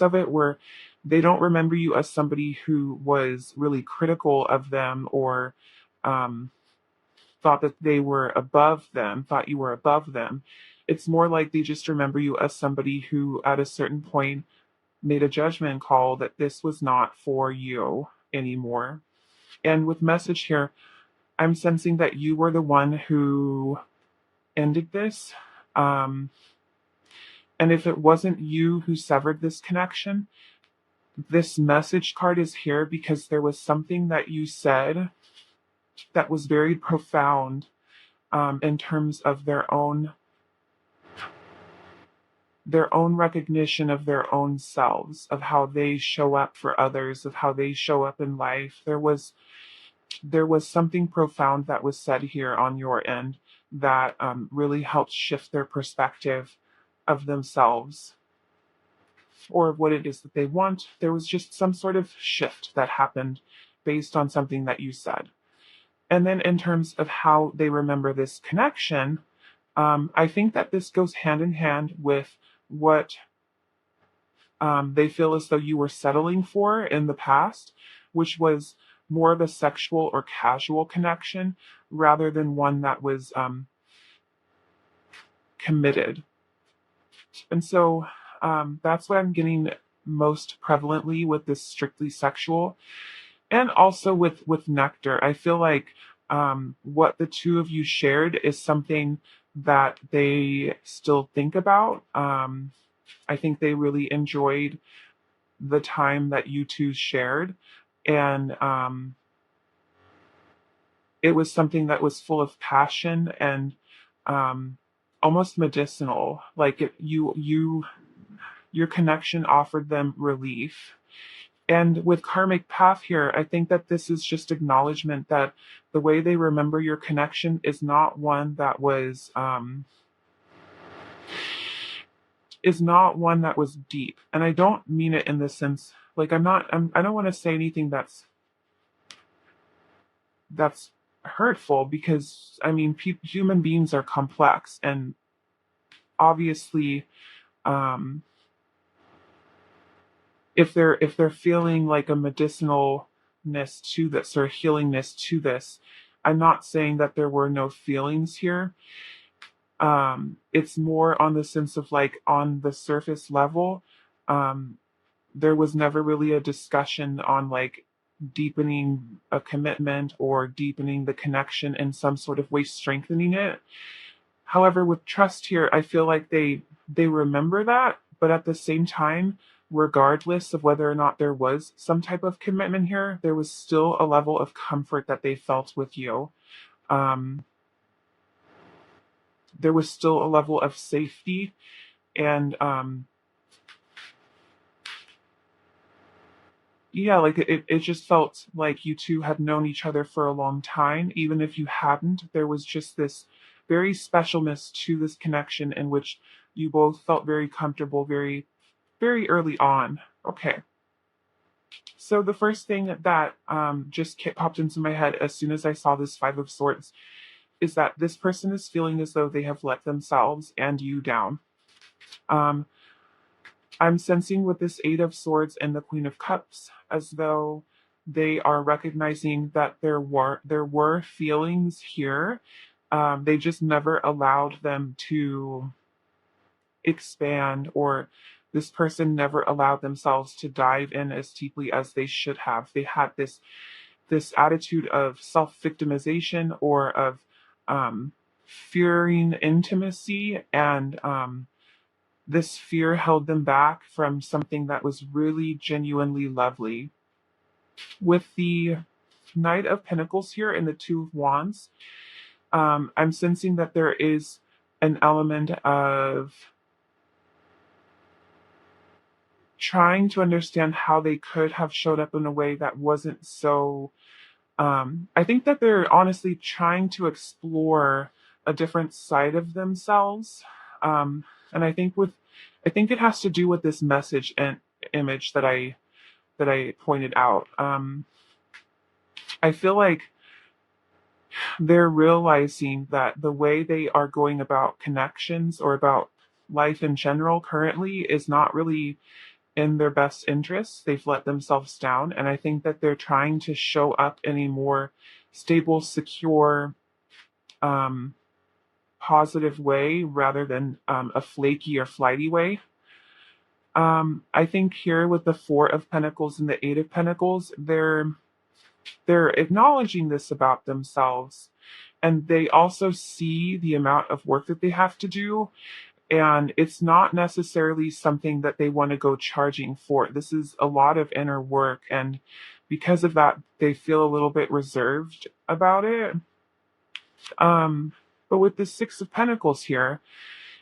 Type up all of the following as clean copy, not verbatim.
of it where they don't remember you as somebody who was really critical of them or um, thought that they were above them, thought you were above them. It's more like they just remember you as somebody who, at a certain point, made a judgment call that this was not for you anymore. And with message here, I'm sensing that you were the one who ended this. Um, and if it wasn't you who severed this connection, this message card is here because there was something that you said that was very profound in terms of their own recognition of their own selves, of how they show up for others, of how they show up in life. There was something profound that was said here on your end that really helped shift their perspective of themselves or of what it is that they want. There was just some sort of shift that happened based on something that you said. And then in terms of how they remember this connection, I think that this goes hand in hand with what they feel as though you were settling for in the past, which was more of a sexual or casual connection rather than one that was committed. And so that's what I'm getting most prevalently with this strictly sexual. And also with nectar, I feel like what the two of you shared is something that they still think about. I think they really enjoyed the time that you two shared, and it was something that was full of passion and um, almost medicinal. Like your connection offered them relief. And with karmic path here, I think that this is just acknowledgement that the way they remember your connection is not one that was deep. And I don't mean it in the sense like I don't want to say anything that's hurtful because I mean human beings are complex and obviously um if they're feeling like a medicinalness to this or healingness to this, I'm not saying that there were no feelings here. It's more on the sense of like on the surface level, um, there was never really a discussion on like deepening a commitment or deepening the connection in some sort of way, strengthening it. However, with trust here, I feel like they remember that, but at the same time, regardless of whether or not there was some type of commitment here, there was still a level of comfort that they felt with you. Um, there was still a level of safety and yeah, like it just felt like you two had known each other for a long time. Even if you hadn't, there was just this very specialness to this connection in which you both felt very comfortable very, very early on. Okay. So the first thing that just popped into my head as soon as I saw this Five of Swords is that this person is feeling as though they have let themselves and you down. Um, I'm sensing with this Eight of Swords and the Queen of Cups as though they are recognizing that there were feelings here. They just never allowed them to expand, or this person never allowed themselves to dive in as deeply as they should have. They had this attitude of self-victimization or of um, fearing intimacy, and this fear held them back from something that was really genuinely lovely. With the Knight of Pentacles here and the Two of Wands, I'm sensing that there is an element of trying to understand how they could have showed up in a way that wasn't so. I think that they're honestly trying to explore a different side of themselves. And I think it has to do with this message and image that I pointed out. I feel like they're realizing that the way they are going about connections or about life in general currently is not really in their best interests. They've let themselves down. And I think that they're trying to show up in a more stable, secure, um, positive way rather than a flaky or flighty way. I think here with the Four of Pentacles and the Eight of Pentacles, they're acknowledging this about themselves, and they also see the amount of work that they have to do, and it's not necessarily something that they want to go charging for. This is a lot of inner work, and because of that, they feel a little bit reserved about it. But with the Six of Pentacles here,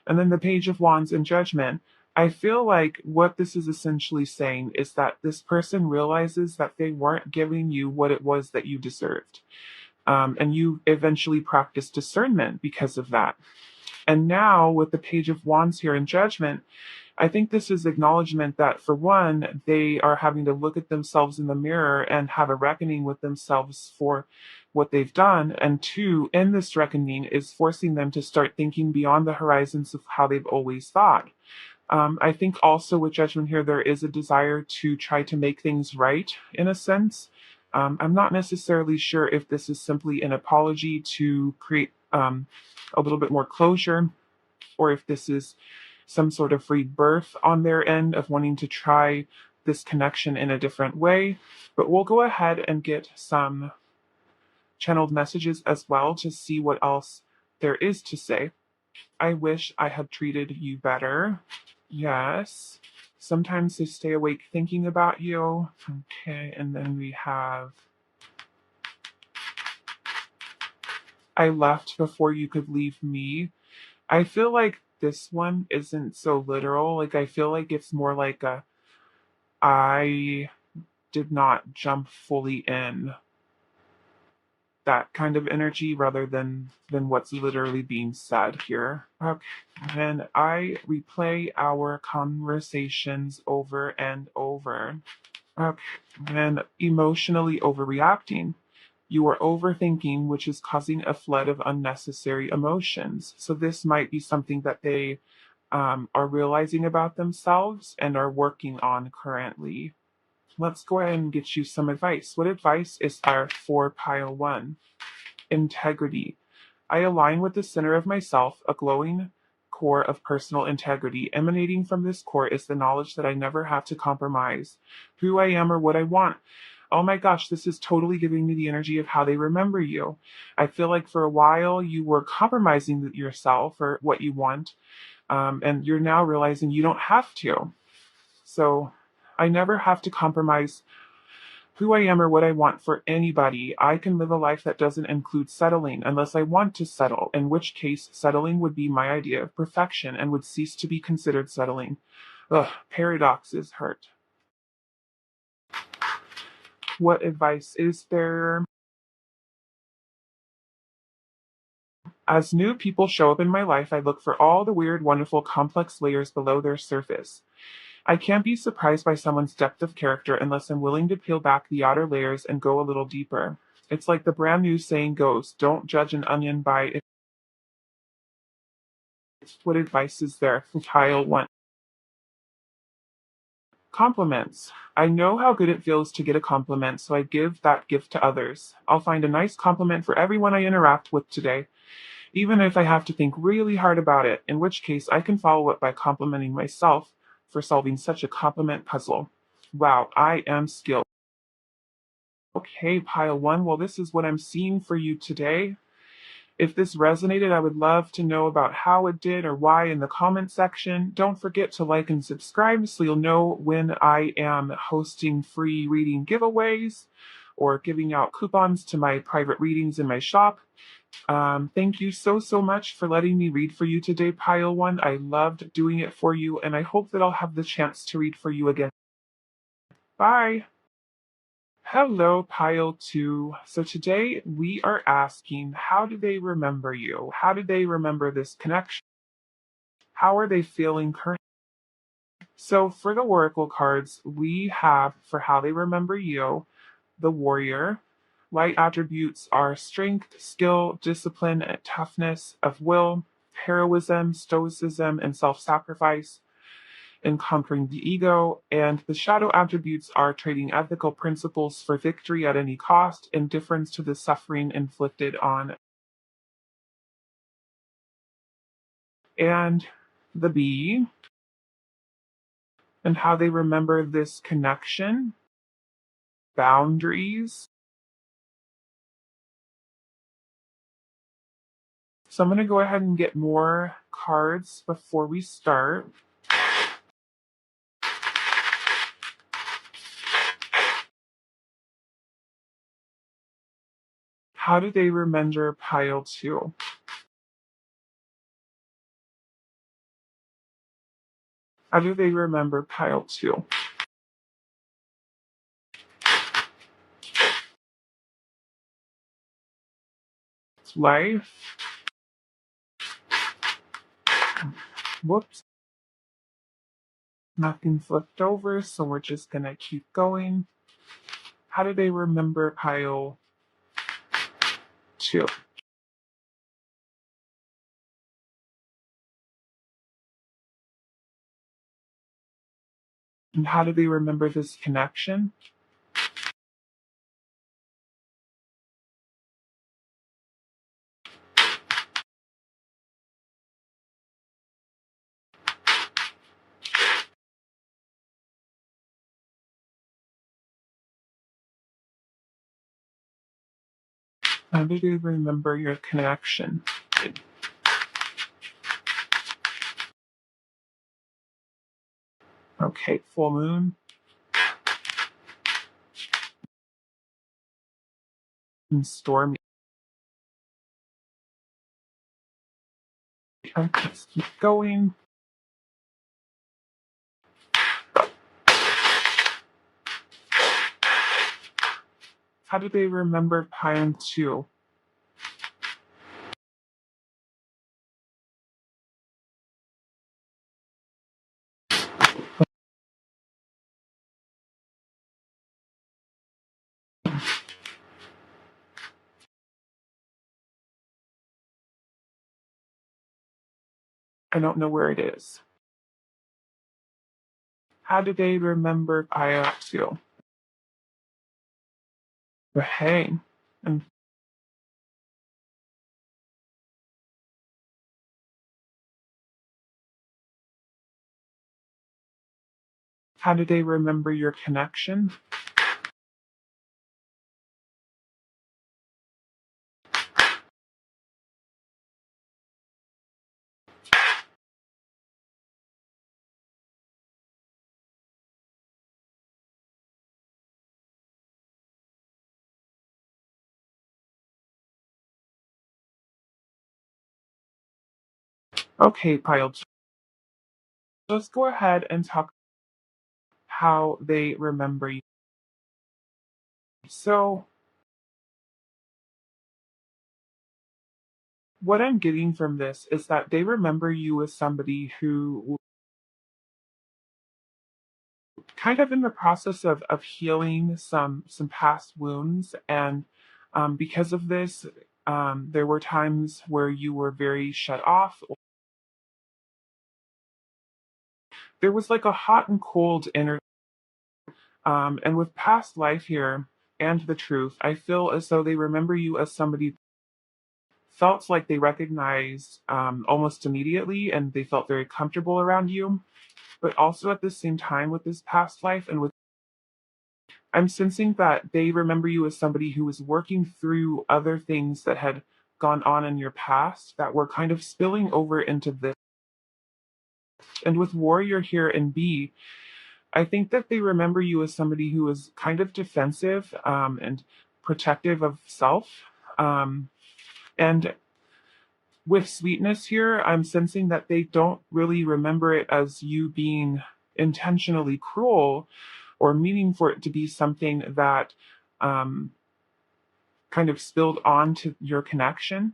and then the Page of Wands and Judgment, I feel like what this is essentially saying is that this person realizes that they weren't giving you what it was that you deserved. And you eventually practice discernment because of that. And now, with the Page of Wands here in Judgment, I think this is acknowledgement that, for one, they are having to look at themselves in the mirror and have a reckoning with themselves for what they've done. And two, in this reckoning is forcing them to start thinking beyond the horizons of how they've always thought. I think also with Judgment here, there is a desire to try to make things right in a sense. I'm not necessarily sure if this is simply an apology to create a little bit more closure, or if this is some sort of rebirth on their end of wanting to try this connection in a different way. But we'll go ahead and get some channeled messages as well to see what else there is to say. I wish I had treated you better. Yes. Sometimes they stay awake thinking about you. Okay, and then we have I left before you could leave me. I feel like this one isn't so literal. Like, I feel like it's more like a I did not jump fully in, that kind of energy, rather than what's literally being said here. Okay. And I replay our conversations over and over. Okay. And emotionally overreacting. You are overthinking, which is causing a flood of unnecessary emotions. So this might be something that they are realizing about themselves and are working on currently. Let's go ahead and get you some advice. What advice is there for pile one? Integrity. I align with the center of myself, a glowing core of personal integrity. Emanating from this core is the knowledge that I never have to compromise who I am or what I want. Oh my gosh, this is totally giving me the energy of how they remember you. I feel like for a while you were compromising yourself or what you want, and you're now realizing you don't have to. So I never have to compromise who I am or what I want for anybody. I can live a life that doesn't include settling unless I want to settle, in which case settling would be my idea of perfection and would cease to be considered settling. Ugh, paradoxes hurt. What advice is there? As new people show up in my life, I look for all the weird, wonderful, complex layers below their surface. I can't be surprised by someone's depth of character unless I'm willing to peel back the outer layers and go a little deeper. It's like the brand new saying goes, don't judge an onion by its what advice is there for tile one. Compliments. I know how good it feels to get a compliment, so I give that gift to others. I'll find a nice compliment for everyone I interact with today, even if I have to think really hard about it, in which case I can follow it by complimenting myself for solving such a compliment puzzle. Wow, I am skilled. Okay, pile one. Well, this is what I'm seeing for you today. If this resonated, I would love to know about how it did or why in the comment section. Don't forget to like and subscribe so you'll know when I am hosting free reading giveaways or giving out coupons to my private readings in my shop. Thank you so much for letting me read for you today, pile one. I loved doing it for you, and I hope that I'll have the chance to read for you again. Bye. Hello, pile two. So today we are asking, how do they remember you? How do they remember this connection? How are they feeling currently? So for the oracle cards, we have for how they remember you, the warrior. Light attributes are strength, skill, discipline, and toughness of will, heroism, stoicism, and self-sacrifice. in conquering the ego, and the shadow attributes are trading ethical principles for victory at any cost, indifference to the suffering inflicted on. And the bee, and how they remember this connection, boundaries. So I'm going to go ahead and get more cards before we start. How do they remember pile 2? How do they remember pile 2? Life. Whoops. Nothing flipped over, so we're just going to keep going. How do they remember pile 2? And how do they remember this connection? How do they remember your connection? Okay, full moon and stormy. Okay, let's keep going. How do they remember pile 2? I don't know where it is. How do they remember pile 2? Hey, and how do they remember your connection? Okay, pile 2. Let's go ahead and talk how they remember you. So, what I'm getting from this is that they remember you as somebody who kind of in the process of healing some past wounds, and because of this, there were times where you were very shut off. There was like a hot and cold energy, and with past life here and the truth, I feel as though they remember you as somebody felt like they recognized almost immediately, and they felt very comfortable around you. But also at the same time, with this past life and with, I'm sensing that they remember you as somebody who was working through other things that had gone on in your past that were kind of spilling over into this. And with Warrior here in B, I think that they remember you as somebody who was kind of defensive and protective of self. And with Sweetness here, I'm sensing that they don't really remember it as you being intentionally cruel or meaning for it to be something that um, kind of spilled onto your connection.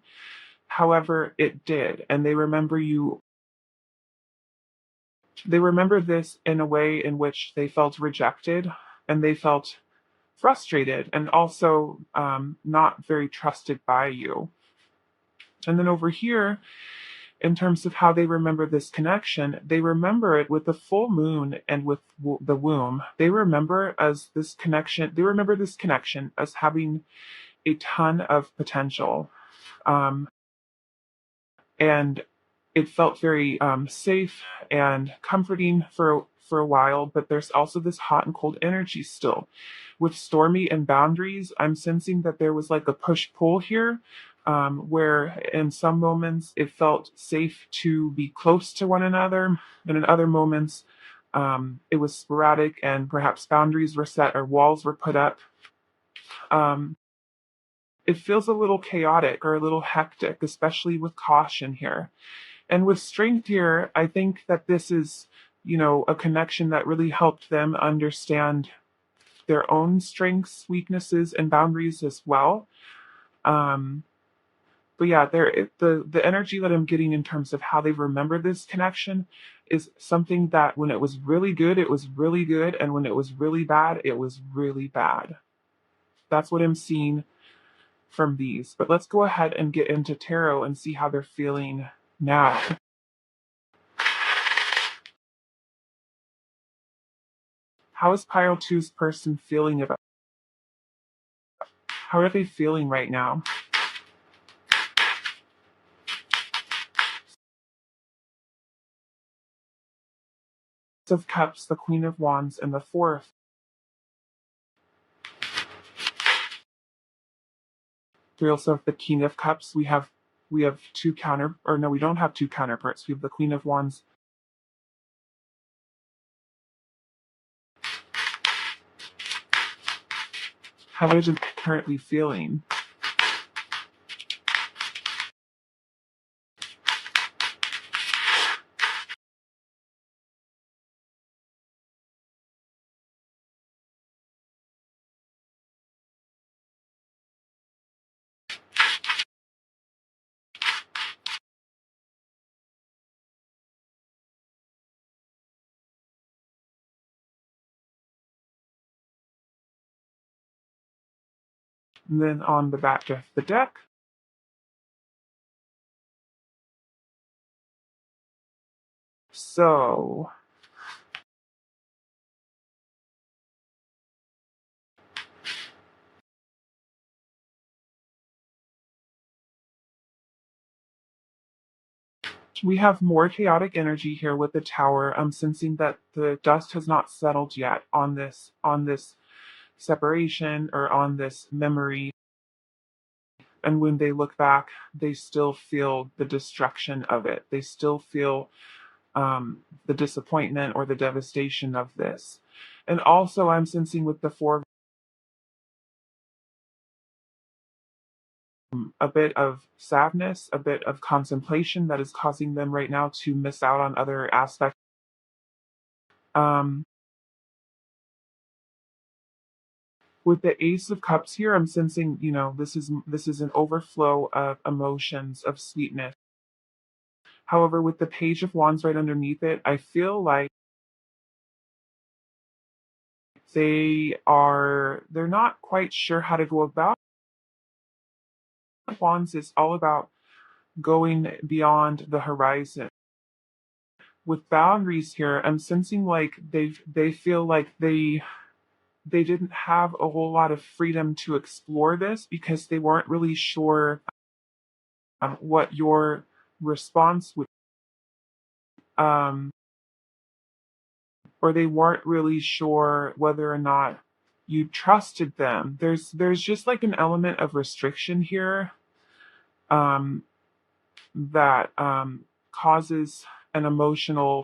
However, it did. And they remember you, they remember this in a way in which they felt rejected and they felt frustrated and also not very trusted by you. And then over here, in terms of how they remember this connection, they remember it with the full moon and with the womb. They remember as this connection. They remember this connection as having a ton of potential, and it felt very safe and comforting for a while. But there's also this hot and cold energy still. With Stormy and boundaries, I'm sensing that there was like a push pull here, where in some moments it felt safe to be close to one another, and in other moments it was sporadic and perhaps boundaries were set or walls were put up. Um, it feels a little chaotic or a little hectic, especially with caution here. And with strength here, I think that this is, a connection that really helped them understand their own strengths, weaknesses, and boundaries as well. Um, but yeah, the energy that I'm getting in terms of how they remember this connection is something that when it was really good, it was really good, and when it was really bad, it was really bad. That's what I'm seeing from these. But let's go ahead and get into tarot and see how they're feeling now. How is Pile Two's person feeling about? How are they feeling right now? Of Cups, the Queen of Wands, and the Fourth. We also have the King of Cups. We have two counter, or no, we don't have two counterparts. We have the Queen of Wands. How is it currently feeling? And then on the back of the deck, so we have more chaotic energy here with the Tower. I'm sensing that the dust has not settled yet on this separation or on this memory. And when they look back, they still feel the destruction of it. They still feel the disappointment or the devastation of this. And also, I'm sensing with the Four a bit of sadness, a bit of contemplation that is causing them right now to miss out on other aspects. Um, with the Ace of Cups here, I'm sensing, this is an overflow of emotions, of sweetness. However, with the Page of Wands right underneath it, I feel like they're not quite sure how to go about. Wands is all about going beyond the horizon. With boundaries here, I'm sensing like they feel like they didn't have a whole lot of freedom to explore this because they weren't really sure what your response would, um, or they weren't really sure whether or not you trusted them. There's just like an element of restriction here, um, that causes an emotional.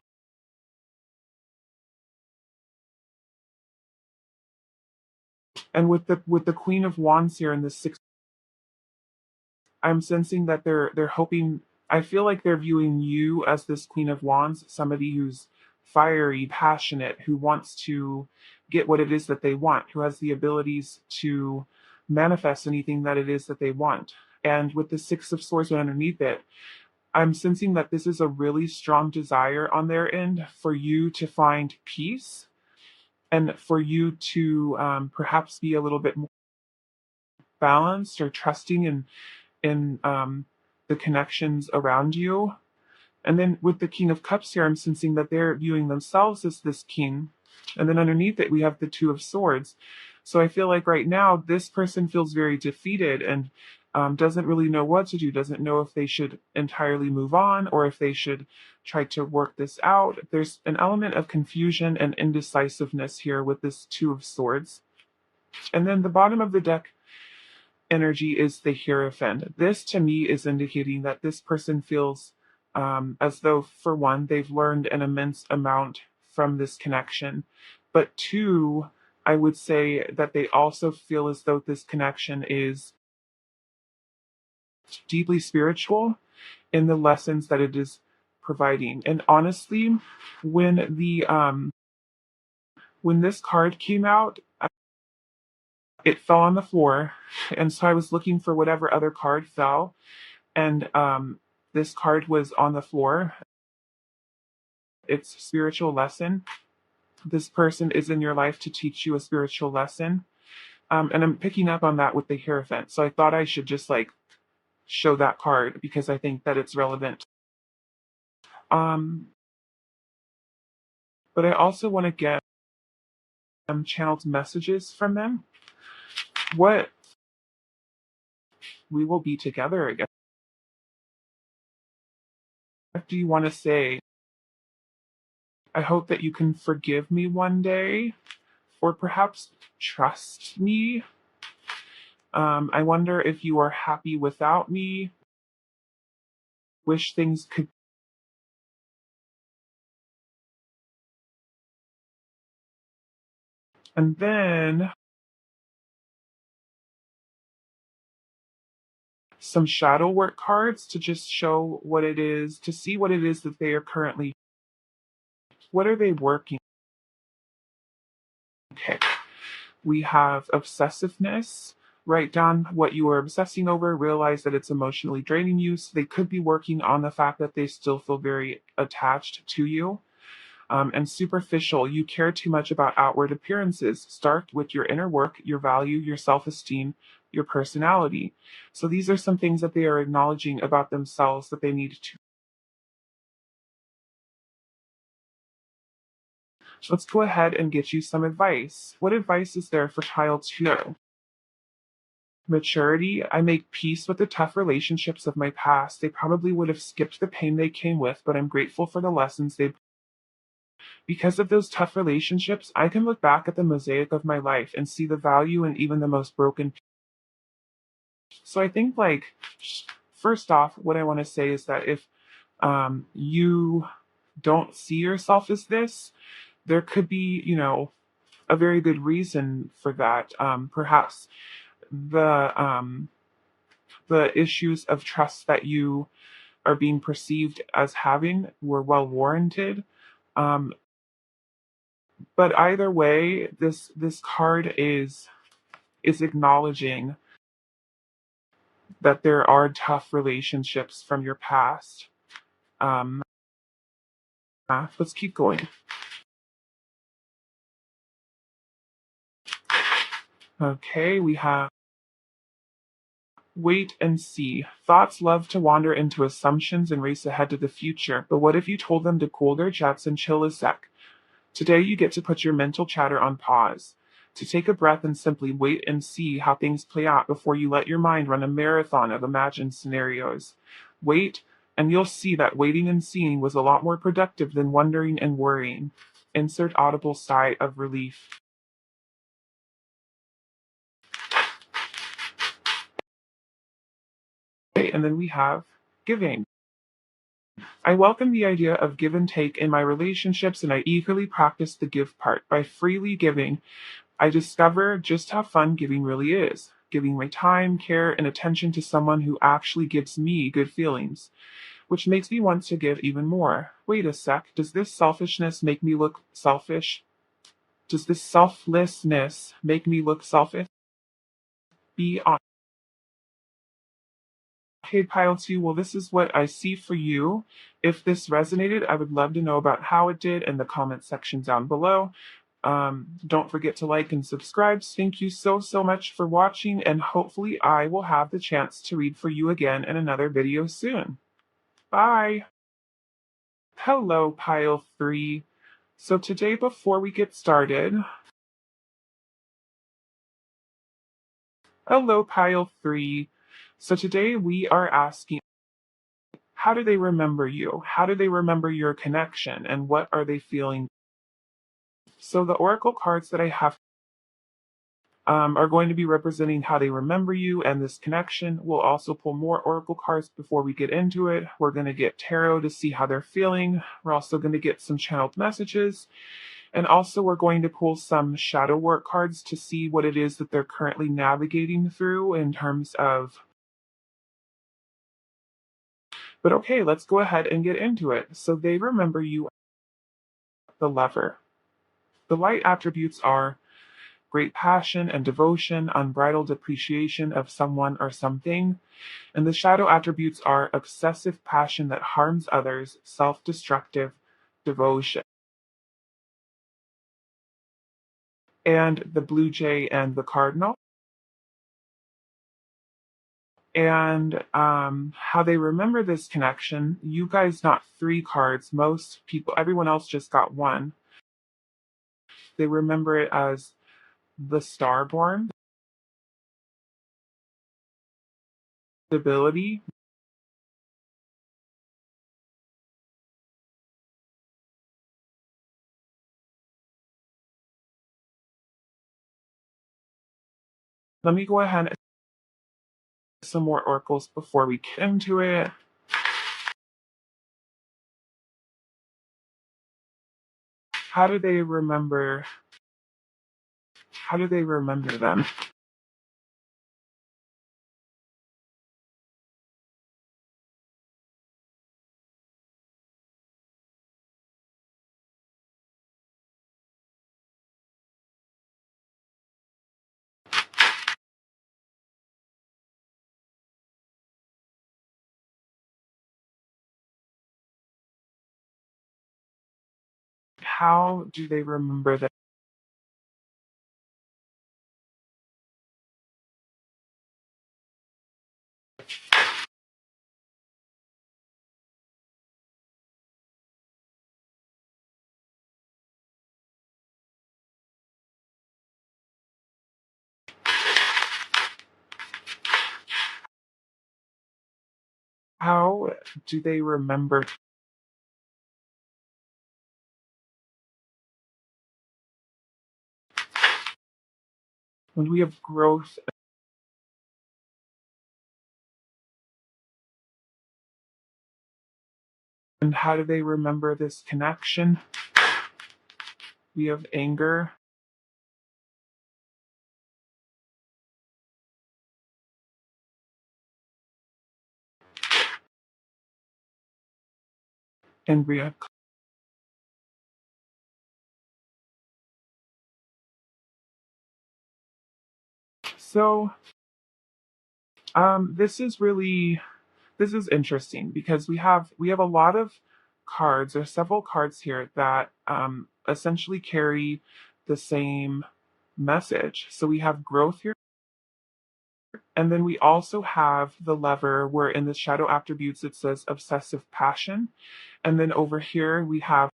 And with the Queen of Wands here in the sixth, I'm sensing that they're hoping. I feel like they're viewing you as this Queen of Wands, somebody who's fiery, passionate, who wants to get what it is that they want, who has the abilities to manifest anything that it is that they want. And with the Six of Swords underneath it, I'm sensing that this is a really strong desire on their end for you to find peace and for you to perhaps be a little bit more balanced or trusting in the connections around you. And then with the King of Cups here, I'm sensing that they're viewing themselves as this king. And then underneath it, we have the Two of Swords. So I feel like right now, this person feels very defeated and doesn't really know what to do, doesn't know if they should entirely move on or if they should try to work this out. There's an element of confusion and indecisiveness here with this Two of Swords. And then the bottom of the deck energy is the Hierophant. This to me is indicating that this person feels as though, for one, they've learned an immense amount from this connection. But two, I would say that they also feel as though this connection is deeply spiritual in the lessons that it is providing. And honestly, when this card came out, it fell on the floor, and so I was looking for whatever other card fell, and this card was on the floor. It's spiritual lesson. This person is in your life to teach you a spiritual lesson. And I'm picking up on that with the Hierophant. So I thought I should just like show that card because I think that it's relevant. But I also want to get channeled messages from them. What we will be together again. What do you want to say? I hope that you can forgive me one day, or perhaps trust me. I wonder if you are happy without me. Wish things could. And then some shadow work cards to just show what it is, to see what it is that they are currently. What are they working? Okay. We have obsessiveness. Write down what you are obsessing over, realize that it's emotionally draining you. So they could be working on the fact that they still feel very attached to you. And superficial, you care too much about outward appearances. Start with your inner work, your value, your self-esteem, your personality. So these are some things that they are acknowledging about themselves that they need to. So let's go ahead and get you some advice. What advice is there for child 2? Maturity. I make peace with the tough relationships of my past. They probably would have skipped the pain they came with, but I'm grateful for the lessons they've. Because of those tough relationships, I can look back at the mosaic of my life and see the value in even the most broken. So I think, like, first off, what I want to say is that if you don't see yourself as this, there could be, a very good reason for that. Perhaps the the issues of trust that you are being perceived as having were well warranted. Um, but either way, this card is acknowledging that there are tough relationships from your past. Um, let's keep going. Okay, we have wait and see. Thoughts love to wander into assumptions and race ahead to the future, but what if you told them to cool their jets and chill a sec? Today you get to put your mental chatter on pause, to take a breath and simply wait and see how things play out before you let your mind run a marathon of imagined scenarios. Wait, and you'll see that waiting and seeing was a lot more productive than wondering and worrying. Insert audible sigh of relief. Okay, and then we have giving. I welcome the idea of give and take in my relationships, and I eagerly practice the give part. By freely giving, I discover just how fun giving really is. Giving my time, care, and attention to someone who actually gives me good feelings, which makes me want to give even more. Wait a sec, does this selfishness make me look selfish? Does this selflessness make me look selfish? Be honest. Hey, Pile 2, well, this is what I see for you. If this resonated, I would love to know about how it did in the comment section down below. Don't forget to like and subscribe. Thank you so, so much for watching, and hopefully I will have the chance to read for you again in another video soon. Bye! Hello, pile three. So today, before we get started, hello, pile three. So today we are asking, how do they remember you? How do they remember your connection? And what are they feeling? So the oracle cards that I have are going to be representing how they remember you and this connection. We'll also pull more oracle cards before we get into it. We're going to get tarot to see how they're feeling. We're also going to get some channeled messages. And also, we're going to pull some shadow work cards to see what it is that they're currently navigating through in terms of. But okay, let's go ahead and get into it. So they remember you, the Lover. The light attributes are great passion and devotion, unbridled appreciation of someone or something. And the shadow attributes are obsessive passion that harms others, self destructive devotion. And the Blue Jay and the Cardinal. And how they remember this connection. You guys got three cards. Most people, everyone else just got one. They remember it as the Starborn, stability. Let me go ahead and some more oracles before we get into it. How do they remember? How do they remember them? How do they remember them? How do they remember when we have growth? And how do they remember this connection? We have anger and we have. So this is interesting because we have a lot of cards. There's several cards here that essentially carry the same message. So we have growth here, and then we also have the Lover, where in the shadow attributes it says obsessive passion, and then over here we have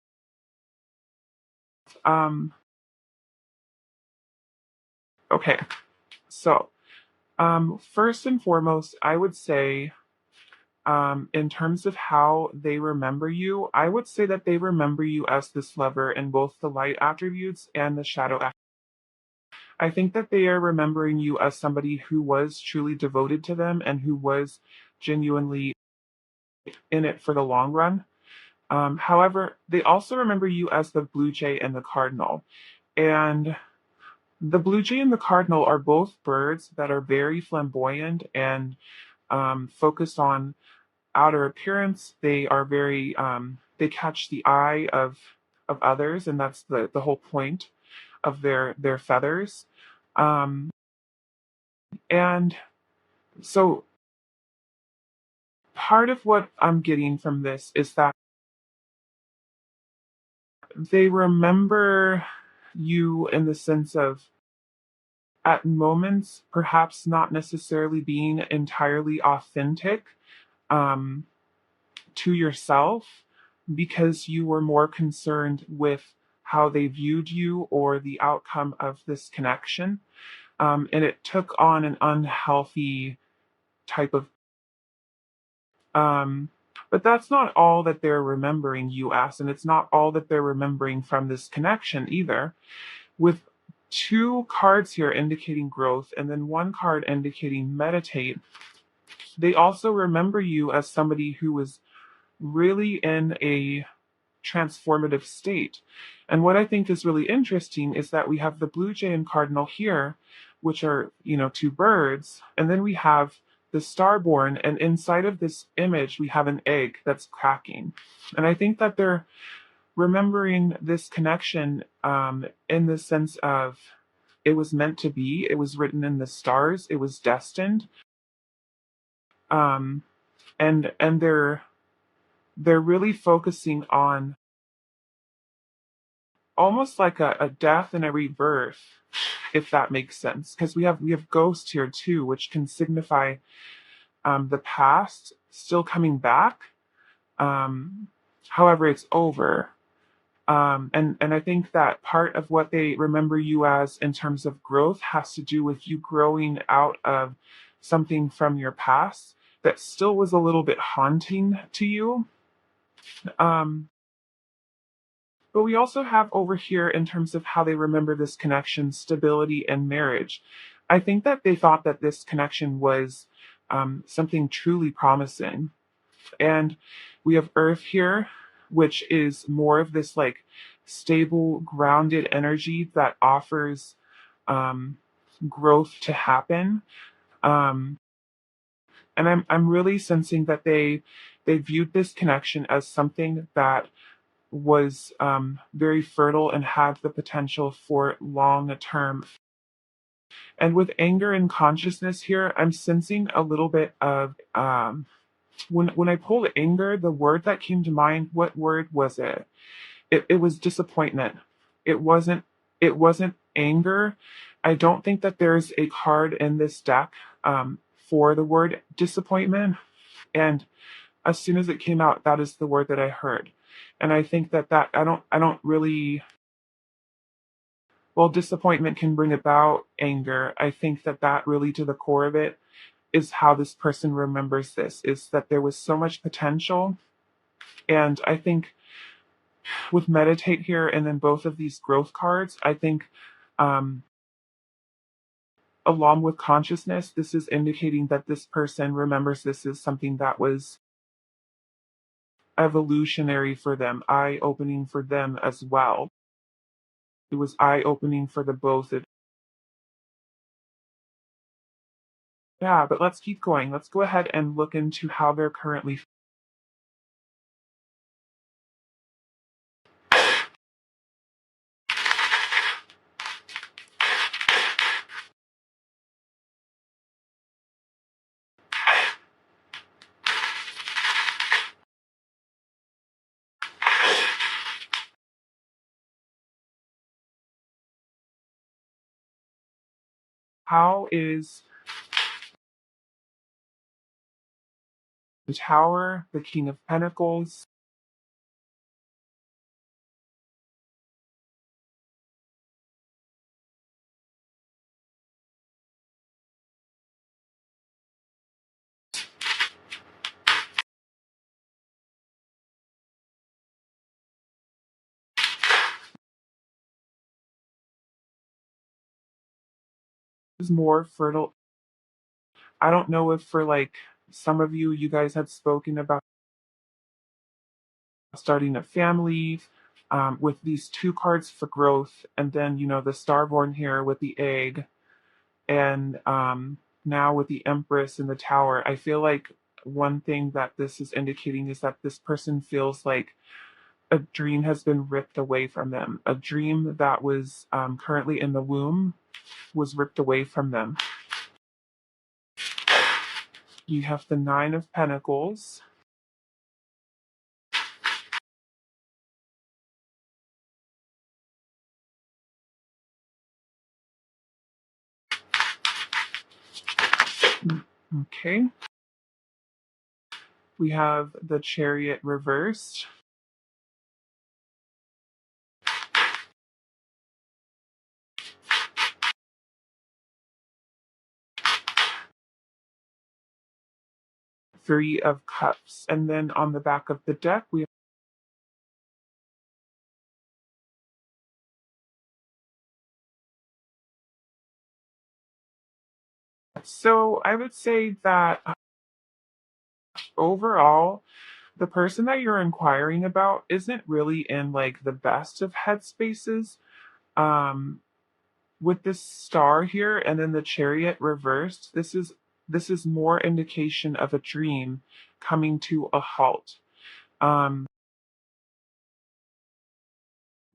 um okay. So first and foremost, I would say in terms of how they remember you, I would say that they remember you as this Lover in both the light attributes and the shadow attributes. I think that they are remembering you as somebody who was truly devoted to them and who was genuinely in it for the long run. However, they also remember you as the Blue Jay and the Cardinal. And the Blue Jay and the Cardinal are both birds that are very flamboyant and focused on outer appearance. They are very they catch the eye of others, and that's the whole point of their feathers. Um, and so part of what I'm getting from this is that they remember you in the sense of at moments perhaps not necessarily being entirely authentic um, to yourself, because you were more concerned with how they viewed you or the outcome of this connection. And it took on an unhealthy type of um, but that's not all that they're remembering you as, and it's not all that they're remembering from this connection either. With two cards here indicating growth and then one card indicating meditate, they also remember you as somebody who was really in a transformative state. And what I think is really interesting is that we have the blue jay and cardinal here, which are, two birds, and then we have the starborn, and inside of this image we have an egg that's cracking. And I think that they're remembering this connection in the sense of it was meant to be, it was written in the stars, it was destined. Um, and they're really focusing on almost like a death and a rebirth, if that makes sense. Because we have ghosts here too, which can signify the past still coming back. Um, However, it's over. And I think that part of what they remember you as in terms of growth has to do with you growing out of something from your past that still was a little bit haunting to you. Um, But we also have over here, in terms of how they remember this connection, stability and marriage. I think that they thought that this connection was something truly promising. And we have Earth here, which is more of this like stable, grounded energy that offers um, growth to happen. Um, and I'm really sensing that they viewed this connection as something that was very fertile and had the potential for long term. And with anger and consciousness here, I'm sensing a little bit of when I pulled anger, the word that came to mind, what word was it? It was disappointment. It wasn't it wasn't anger. I don't think that there's a card in this deck for the word disappointment. And as soon as it came out, that is the word that I heard. And I think that I don't really, well, disappointment can bring about anger. I think that really, to the core of it, is how this person remembers this, is that there was so much potential. And I think with meditate here and then both of these growth cards, I think um, along with consciousness, this is indicating that this person remembers this as something that was evolutionary for them, eye opening for them as well. It was eye opening for the both of. Yeah, but let's keep going. Let's go ahead and look into how they're currently. How is the Tower, the King of Pentacles? Is more fertile. I don't know if for like some of you, you guys had spoken about starting a family with these two cards for growth, and then the Starborn here with the egg, and now with the Empress in the Tower. I feel like one thing that this is indicating is that this person feels like a dream has been ripped away from them. A dream that was currently in the womb was ripped away from them. You have the Nine of Pentacles. Okay. We have the Chariot reversed. Three of Cups. And then on the back of the deck, we so I would say that overall, the person that you're inquiring about isn't really in like the best of headspaces. Um, with this star here and then the chariot reversed, this is more indication of a dream coming to a halt. Um,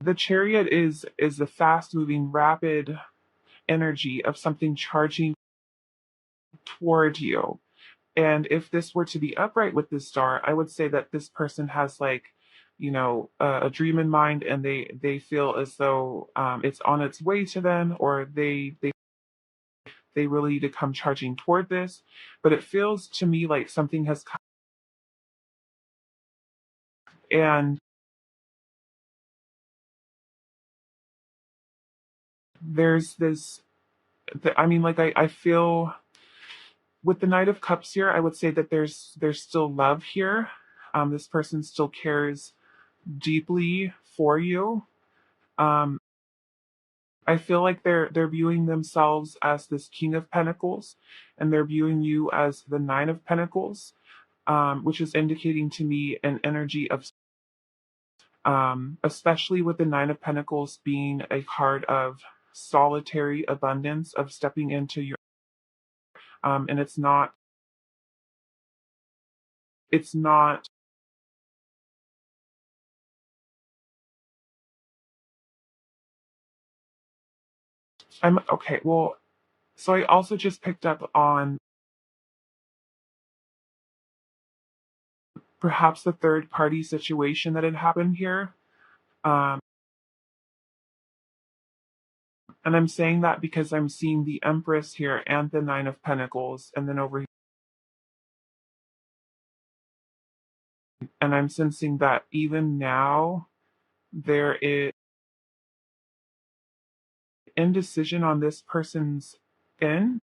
the chariot is the fast moving, rapid energy of something charging toward you. And if this were to be upright with this star, I would say that this person has like, a dream in mind, and they feel as though it's on its way to them, or they really need to come charging toward this. But it feels to me like something has come, and there's this. I mean, like I feel with the Knight of Cups here, I would say that there's still love here. This person still cares deeply for you. Um, I feel like they're viewing themselves as this King of Pentacles, and they're viewing you as the Nine of Pentacles, which is indicating to me an energy of, especially with the Nine of Pentacles being a card of solitary abundance, of stepping into your, and it's not. I'm okay. Well, so I also just picked up on perhaps the third party situation that had happened here. Um, and I'm saying that because I'm seeing the Empress here and the Nine of Pentacles, and then over here, and I'm sensing that even now there is indecision on this person's end.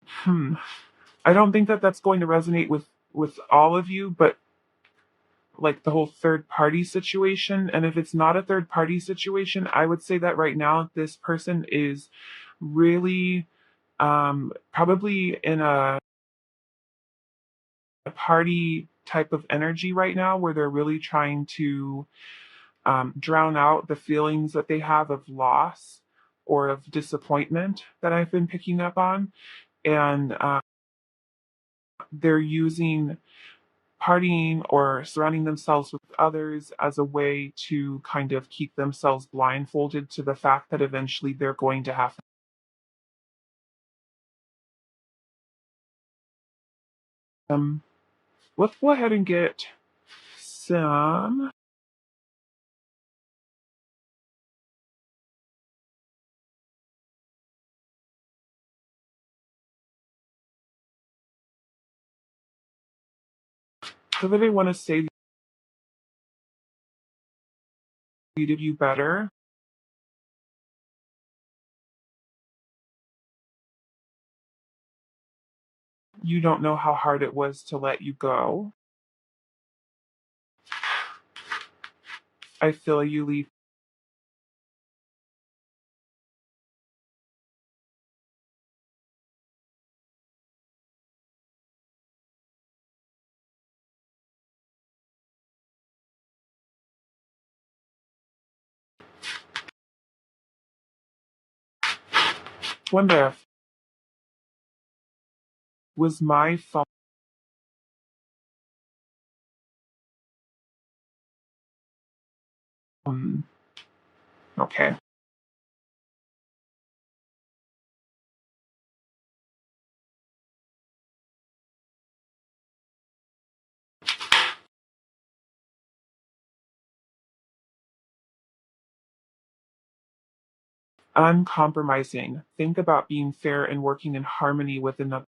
Hmm. I don't think that that's going to resonate with all of you, but like the whole third party situation. And if it's not a third party situation, I would say that right now this person is really probably in a party type of energy right now, where they're really trying to drown out the feelings that they have of loss or of disappointment that I've been picking up on. And they're using partying or surrounding themselves with others as a way to kind of keep themselves blindfolded to the fact that eventually they're going to have. Um, let's go ahead and get some. So that I want to say treated you better. You don't know how hard it was to let you go. I feel you leave. Wonder if was my fault. Okay. Uncompromising. Think about being fair and working in harmony with another.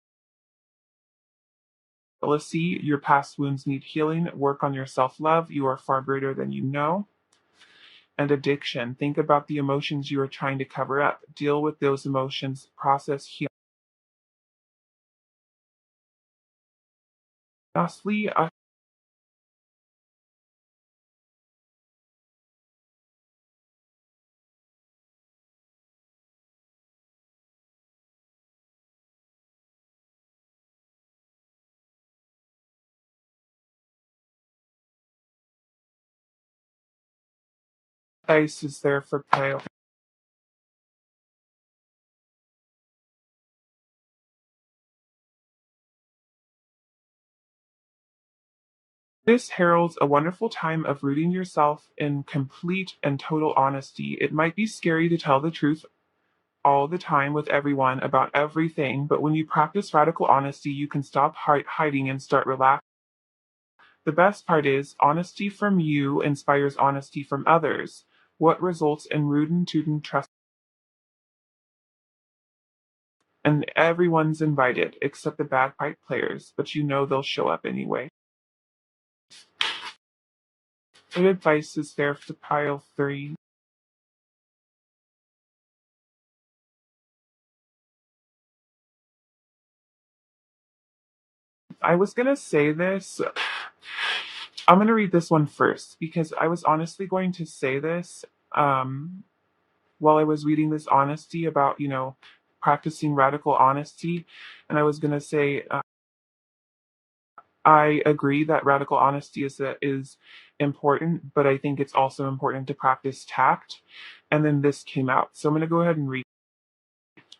Jealousy, your past wounds need healing. Work on your self love. You are far greater than you know. And addiction. Think about the emotions you are trying to cover up. Deal with those emotions. Process, heal. Lastly, ice is there for Pale. This heralds a wonderful time of rooting yourself in complete and total honesty. It might be scary to tell the truth all the time with everyone about everything, but when you practice radical honesty, you can stop hiding and start relaxing. The best part is, honesty from you inspires honesty from others, what results in rootin' tootin' trust. And everyone's invited, except the bagpipe players, but you know they'll show up anyway. Good advice is there for pile 3. I was gonna say this. I'm gonna read this one first because I was honestly going to say this um, while I was reading this honesty about, practicing radical honesty. And I was gonna say, I agree that radical honesty is important, but I think it's also important to practice tact. And then this came out. So I'm gonna go ahead and read.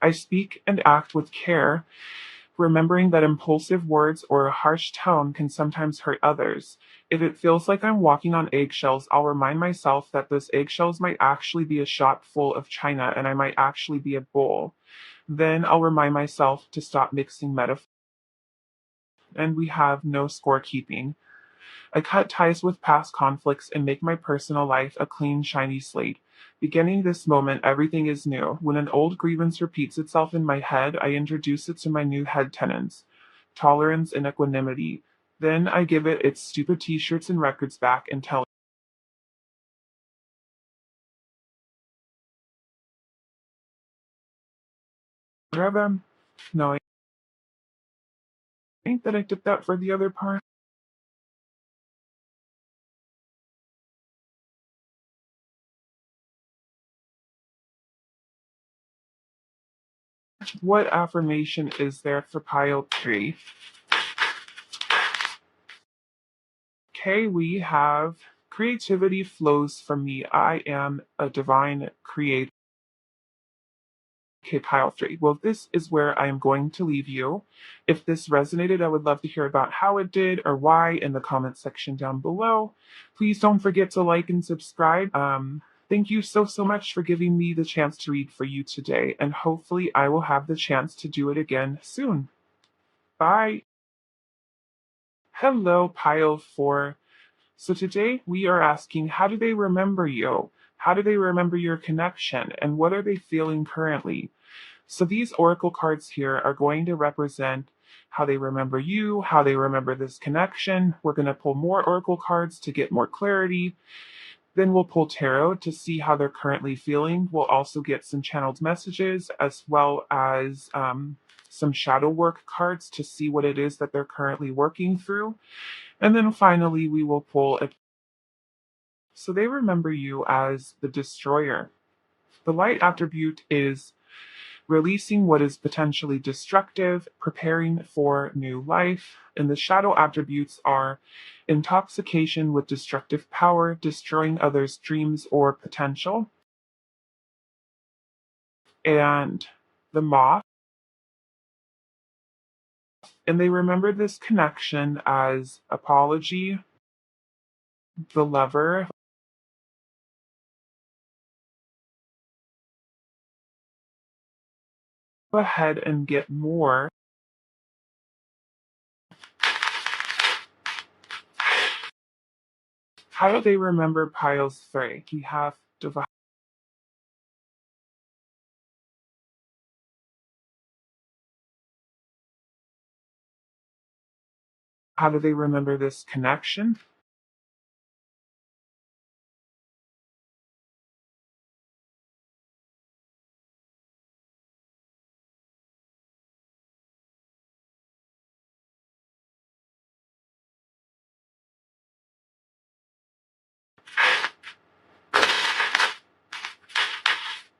I speak and act with care, remembering that impulsive words or a harsh tone can sometimes hurt others. If it feels like I'm walking on eggshells, I'll remind myself that those eggshells might actually be a shot full of china and I might actually be a bowl. Then I'll remind myself to stop mixing metaphors. And we have no scorekeeping. I cut ties with past conflicts and make my personal life a clean, shiny slate. Beginning this moment, everything is new. When an old grievance repeats itself in my head, I introduce it to my new head tenants: tolerance and equanimity. Then I give it its stupid t shirts and records back and tell of them. No, I think that I did that for the other part. What affirmation is there for pile 3? Okay, we have creativity flows from me. I am a divine creator. Okay, pile 3. Well, this is where I am going to leave you. If this resonated, I would love to hear about how it did or why in the comment section down below. Please don't forget to like and subscribe. Thank you so much for giving me the chance to read for you today, and hopefully I will have the chance to do it again soon. Bye. Hello, pile 4. So today we are asking, how do they remember you? How do they remember your connection? And what are they feeling currently? So these oracle cards here are going to represent how they remember you, how they remember this connection. We're going to pull more oracle cards to get more clarity. Then we'll pull tarot to see how they're currently feeling. We'll also get some channeled messages as well as some shadow work cards to see what it is that they're currently working through. And then finally, we will pull a. So they remember you as the destroyer. The light attribute is releasing what is potentially destructive, preparing for new life. And the shadow attributes are intoxication with destructive power, destroying others' dreams or potential. And the moth. And they remember this connection as apology, the lover. Go ahead and get more. How do they remember piles 3? We have divine. How do they remember this connection?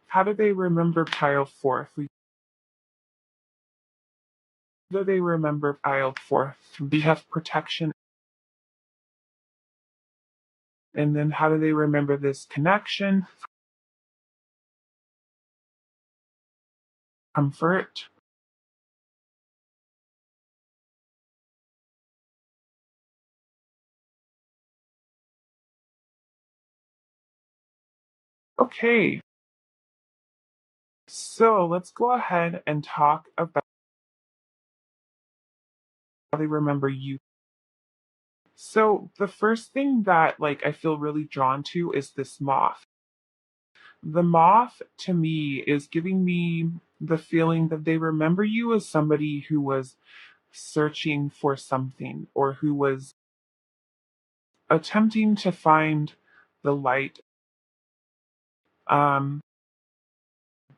How do they remember pile forth? Do they remember pile forth? We have protection. And then how do they remember this connection? Comfort. Okay, so let's go ahead and talk about how they remember you. So the first thing that I feel really drawn to is this moth. The moth to me is giving me the feeling that they remember you as somebody who was searching for something or who was attempting to find the light. Um,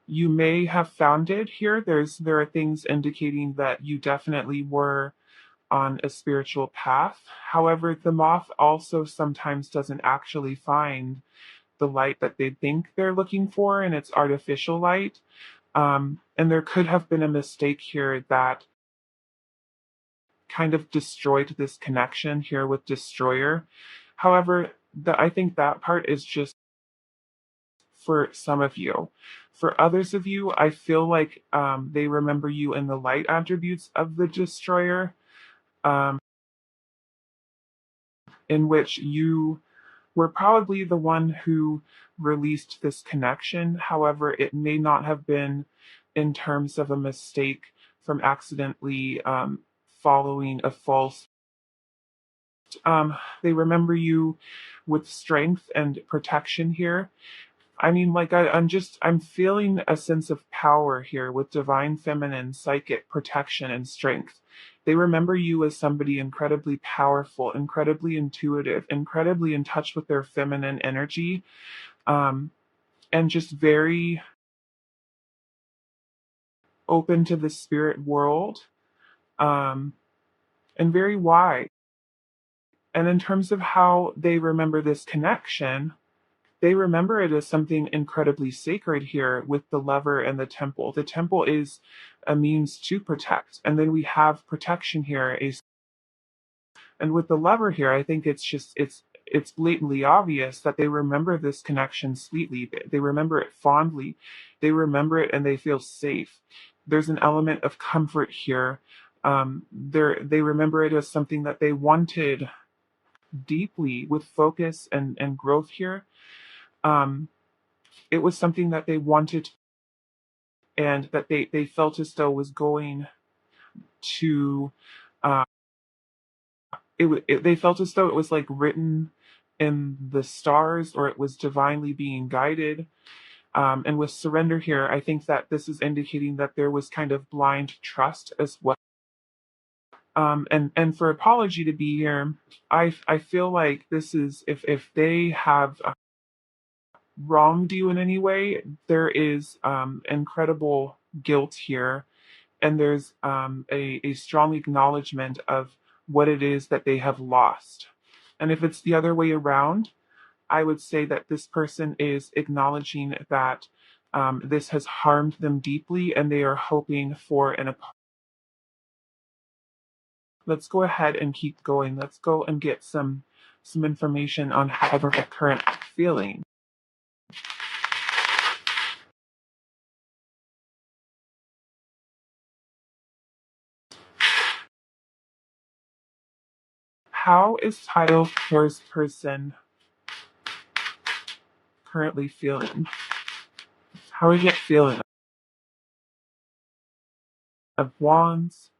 you may have found it here. There are things indicating that you definitely were on a spiritual path. However, the moth also sometimes doesn't actually find the light that they think they're looking for, and it's artificial light. And there could have been a mistake here that kind of destroyed this connection here with Destroyer. However, I think that part is just for some of you. For others of you, I feel like they remember you in the light attributes of the Destroyer, um, in which you were probably the one who released this connection. However, it may not have been in terms of a mistake from accidentally following a false. They remember you with strength and protection here. I mean, I'm feeling a sense of power here with divine feminine, psychic protection and strength. They remember you as somebody incredibly powerful, incredibly intuitive, incredibly in touch with their feminine energy, um, and just very open to the spirit world, um, and very wide. And in terms of how they remember this connection, they remember it as something incredibly sacred here with the lover and the temple. The temple is a means to protect, and then we have protection here. And with the lover here, I think it's blatantly obvious that they remember this connection sweetly. They remember it fondly. They remember it and they feel safe. There's an element of comfort here. They remember it as something that they wanted deeply with focus and growth here. Um, it was something that they wanted and that they felt as though was going to uh, they felt as though it was like written in the stars or it was divinely being guided. And with surrender here, I think that this is indicating that there was kind of blind trust as well. And for apology to be here, I feel like this is if they have wronged you in any way, there is incredible guilt here, and there's a strong acknowledgement of what it is that they have lost. And if it's the other way around, I would say that this person is acknowledging that this has harmed them deeply, and they are hoping for an apology. Let's go ahead and keep going. Let's go and get some information on how they're current feeling. How is title first person currently feeling? How are you feeling? Of Wands,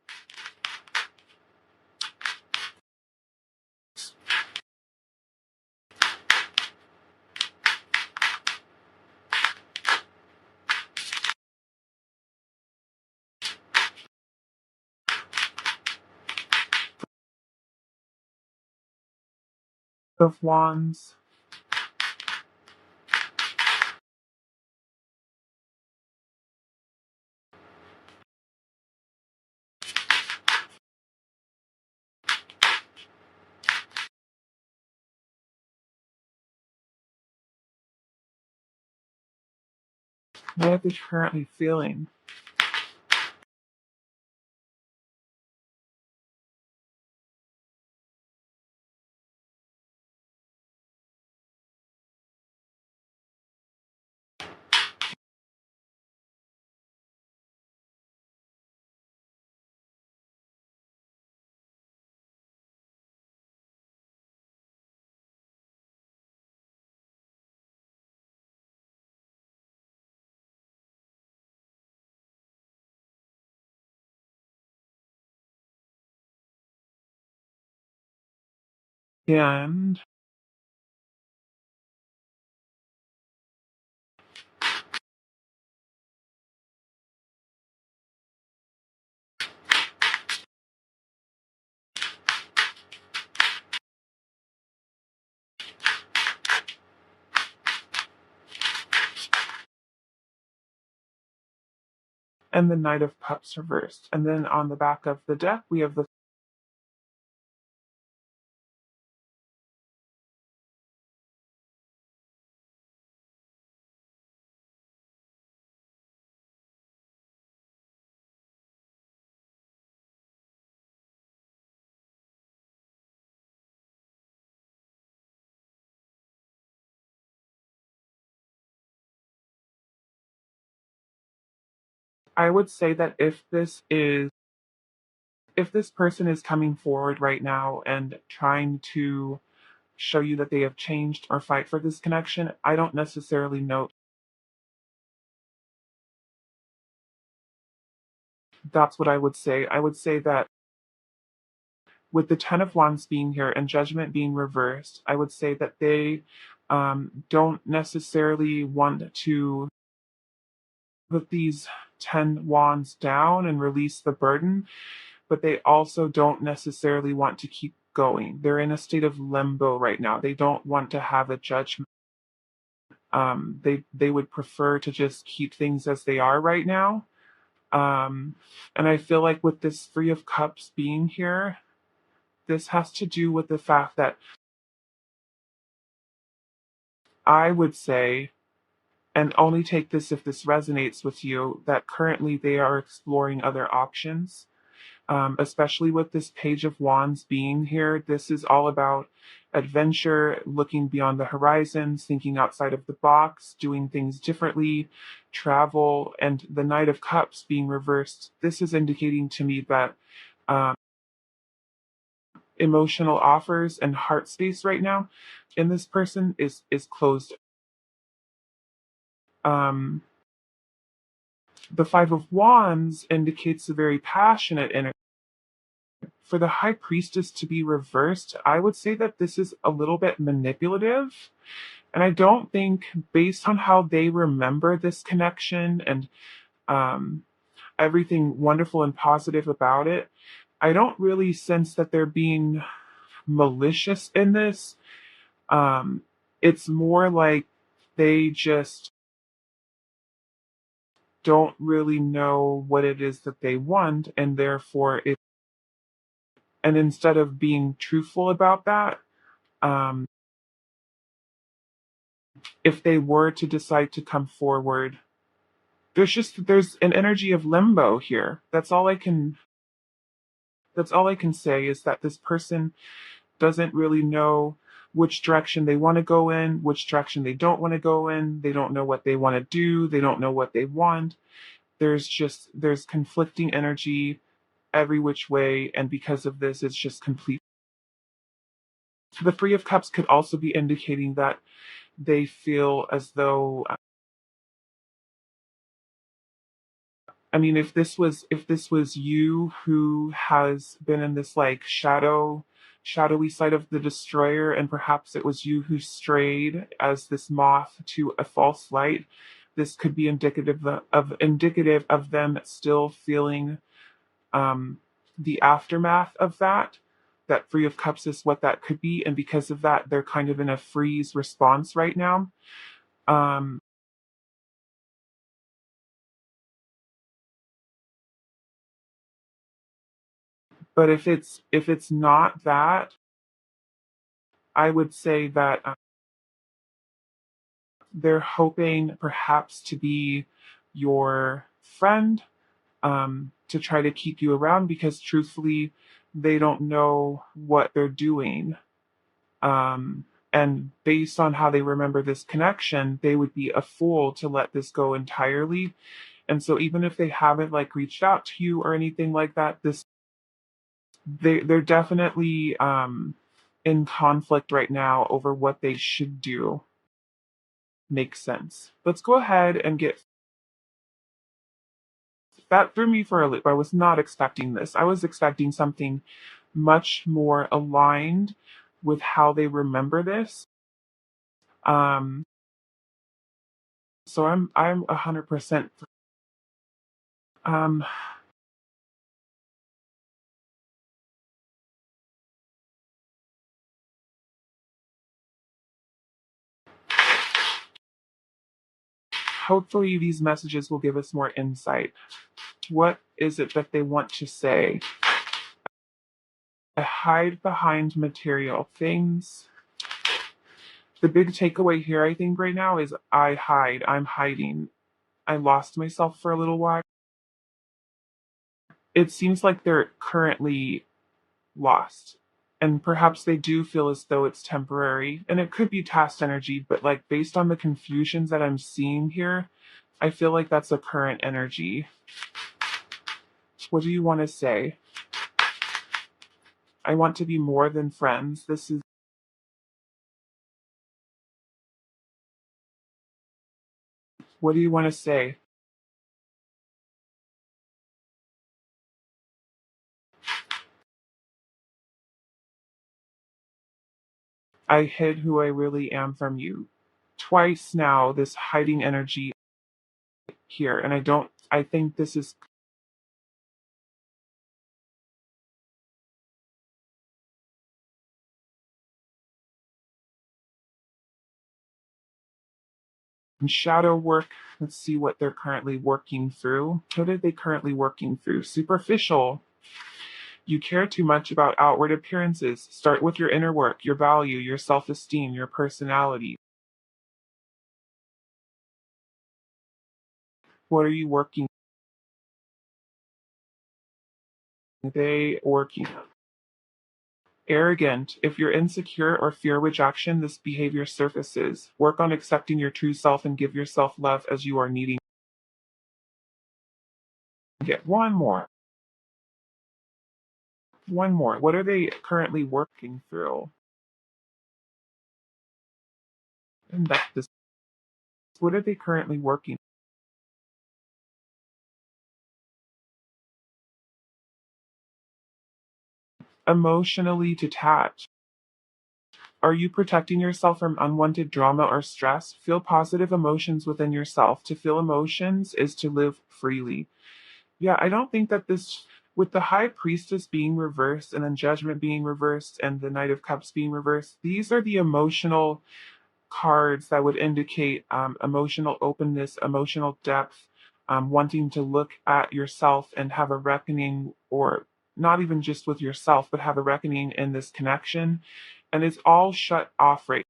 of Wands, What are they currently feeling? And the Knight of Cups reversed. And then on the back of the deck, we have the I would say that if this person is coming forward right now and trying to show you that they have changed or fight for this connection, I don't necessarily know. That's what I would say. I would say that with the Ten of Wands being here and Judgment being reversed, I would say that they don't necessarily want to put these 10 wands down and release the burden, but they also don't necessarily want to keep going. They're in a state of limbo right now. They don't want to have a judgment. They would prefer to just keep things as they are right now. Um, and I feel like with this Three of Cups being here, this has to do with the fact that I would say, and only take this if this resonates with you, that currently they are exploring other options. Especially with this Page of Wands being here, this is all about adventure, looking beyond the horizons, thinking outside of the box, doing things differently, travel, and the Knight of Cups being reversed. This is indicating to me that um, emotional offers and heart space right now in this person is closed. Um, the Five of Wands indicates a very passionate energy. For the High Priestess to be reversed, I would say that this is a little bit manipulative. And I don't think, based on how they remember this connection and um, everything wonderful and positive about it, I don't really sense that they're being malicious in this. Um, it's more like they just don't really know what it is that they want, and therefore and instead of being truthful about that, um, if they were to decide to come forward, there's an energy of limbo here. That's all I can say is that this person doesn't really know which direction they want to go in, which direction they don't want to go in. They don't know what they want to do. They don't know what they want. There's conflicting energy every which way, and because of this, it's just complete. The Three of Cups could also be indicating that they feel as though, I mean, if this was you who has been in this like shadowy side of the destroyer, and perhaps it was you who strayed as this moth to a false light, this could be indicative of them still feeling um, the aftermath of that. That Three of Cups is what that could be, and because of that, they're kind of in a freeze response right now. Um, but if it's not that, I would say that They're hoping perhaps to be your friend, to try to keep you around because truthfully, they don't know what they're doing. And based on how they remember this connection, they would be a fool to let this go entirely. And so even if they haven't like reached out to you or anything like that, they're definitely in conflict right now over what they should do. Makes sense. Let's go ahead and get that threw me for a loop. I was not expecting this. I was expecting something much more aligned with how they remember this. Um, so I'm 100%. Um, hopefully these messages will give us more insight. What is it that they want to say? I hide behind material things. The big takeaway here, I think, right now is I hide. I'm hiding. I lost myself for a little while. It seems like they're currently lost. And perhaps they do feel as though it's temporary. And it could be past energy, but like based on the confusions that I'm seeing here, I feel like that's a current energy. What do you want to say? I want to be more than friends. This is what do you want to say? I hid who I really am from you. Twice now, this hiding energy here. And I think this is shadow work. Let's see what they're currently working through. What are they currently working through? Superficial. You care too much about outward appearances. Start with your inner work, your value, your self esteem, your personality. What are you working? They working. Arrogant. If you're insecure or fear rejection, this behavior surfaces. Work on accepting your true self and give yourself love as you are needing. Get one more. One more. What are they currently working through? And that this. What are they currently working? Emotionally detached. Are you protecting yourself from unwanted drama or stress? Feel positive emotions within yourself. To feel emotions is to live freely. Yeah, I don't think that this, with the High Priestess being reversed and then Judgment being reversed and the Knight of Cups being reversed, these are the emotional cards that would indicate emotional openness, emotional depth, wanting to look at yourself and have a reckoning, or not even just with yourself, but have a reckoning in this connection. And it's all shut off right.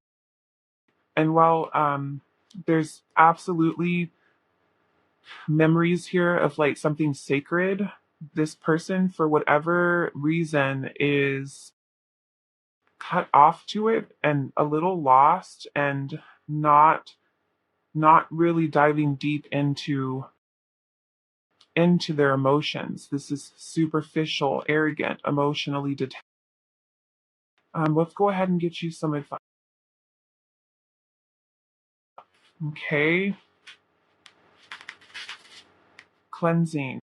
And while there's absolutely memories here of like something sacred, this person, for whatever reason, is cut off to it and a little lost and not really diving deep into their emotions. This is superficial, arrogant, emotionally detached. Let's go ahead and get you some advice. Okay, cleansing.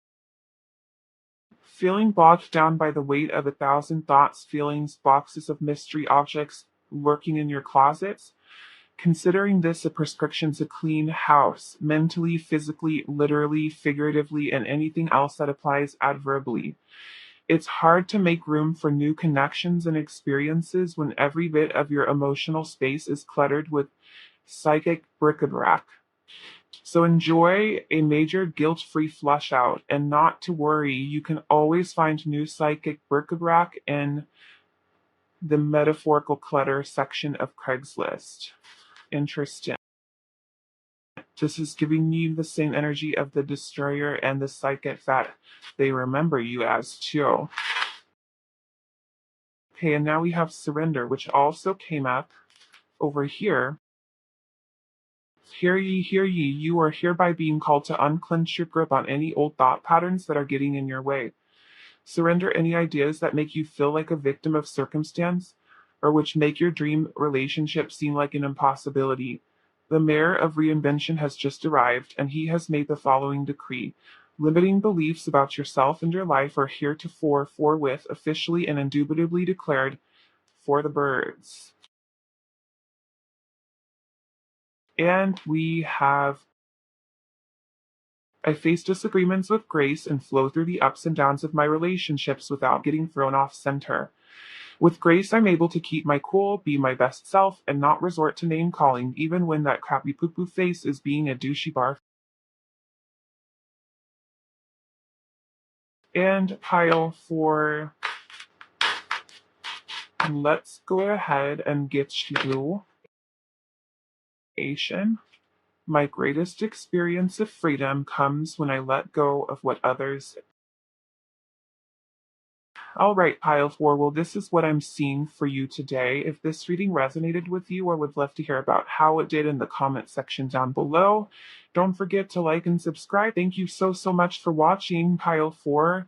Feeling bogged down by the weight of 1,000 thoughts, feelings, boxes of mystery objects lurking in your closets. Considering this a prescription to clean house, mentally, physically, literally, figuratively, and anything else that applies adverbally. It's hard to make room for new connections and experiences when every bit of your emotional space is cluttered with psychic bric-a-brac. So enjoy a major guilt-free flush out, and not to worry, you can always find new psychic bric-a-brac in the metaphorical clutter section of Craigslist. Interesting. This is giving you the same energy of the destroyer and the psychic that they remember you as too. Okay, and now we have surrender, which also came up over here. Hear ye, you are hereby being called to unclench your grip on any old thought patterns that are getting in your way. Surrender any ideas that make you feel like a victim of circumstance or which make your dream relationship seem like an impossibility. The mayor of reinvention has just arrived, and he has made the following decree. Limiting beliefs about yourself and your life are heretofore forthwith officially and indubitably declared for the birds. And we have I face disagreements with grace and flow through the ups and downs of my relationships without getting thrown off center. With grace, I'm able to keep my cool, be my best self, and not resort to name calling, even when that crappy poo poo face is being a douchey barf. And pile 4. Let's go ahead and get you Asian. My greatest experience of freedom comes when I let go of what others. All right, pile 4. Well, this is what I'm seeing for you today. If this reading resonated with you, I would love to hear about how it did in the comment section down below. Don't forget to like and subscribe. Thank you so much for watching pile 4.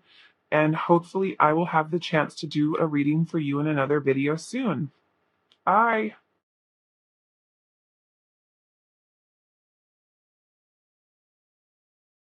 And hopefully I will have the chance to do a reading for you in another video soon. Bye.